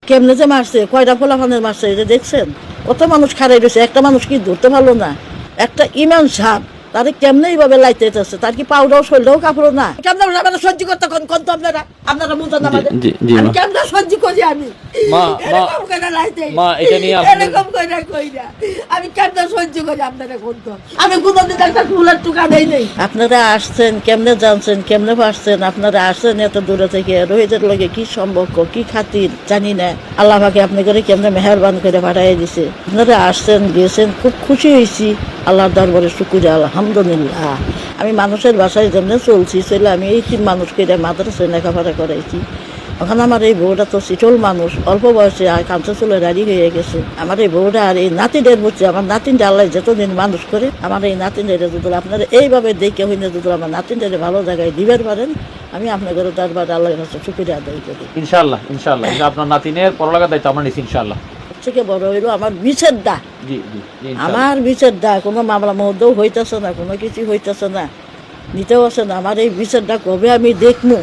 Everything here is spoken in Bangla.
কেমনে যে মারছে, কয়টা পোলাপানের মারছে, এটা দেখছেন? কত মানুষ খারাই রয়েছে, একটা মানুষ কি ধরতে পারলো না? একটা ইমান সাপ তারে কেমনে এইভাবে লাইতে যাচ্ছে, তার কি পাউডার শরীরটাও কাপড় না? কেমন আপনারা সহ্য করতে কোন তো আপনারা বুঝেন আমাদের, আমি কেমন সহ্য করি? আমি এরকম করে লাইতে, এরকম করে কইরা আমি কেমন সহ্য করি আপনারা কোন তো? আমি কোনদিন একটা ফুলের টুকা দেই নেই। আপনারা আসছেন কেমনে, জানছেন কেমনে পারছেন? আপনারা আসছেন এত দূরে থেকে, রোহিতের লগে কি সম্পর্ক, কি খাতির জানি না। আল্লাহ পাকে আপনি করে কেমনে মেহেরবান করে পাঠাই দিছে। আপনারা আসছেন গেছেন, খুব খুশি হয়েছি। আল্লাহর দরবারে শুকরিয়া, আলহামদুলিল্লাহ। আমি মানুষের বাসায় যেমনি চলছি, চলে আমি এই 3 মানুষকে মাদ্রাসায় লেখাপড়া করাইছি। এখন আমার এই বউটা তো শীতল মানুষ, অল্প বয়সে আর কাঁচা চুলে দাঁড়ি হয়ে গেছে। আমার এই বউটা আর এই নাতিদের বুঝছে, আমার নাতিনটা আল্লাহ যতদিন মানুষ করে, আমার এই নাতিনদের যদি আপনারা এইভাবে দেখে হইলে যদি আমার নাতিনদের ভালো জায়গায় দিবেন পারেন, আমি আপনাদের দরবারে আল্লাহর কাছে শুকরিয়া আদায় করি। ইনশাআল্লাহ ইনশাআল্লাহ আপনার নাতিনের পড়ালেখার দায়িত্ব আমরা নিচ্ছি ইনশাআল্লাহ। থেকে বড় হইলো আমার বিচার দা, জি জি জি, আমার বিচার দা কোনো মামলা মহদ্দেও হইতেছে না, কোনো কিছু হইতেছে না, নিতেও আছে না। আমার এই বিচারটা কবে আমি দেখবো,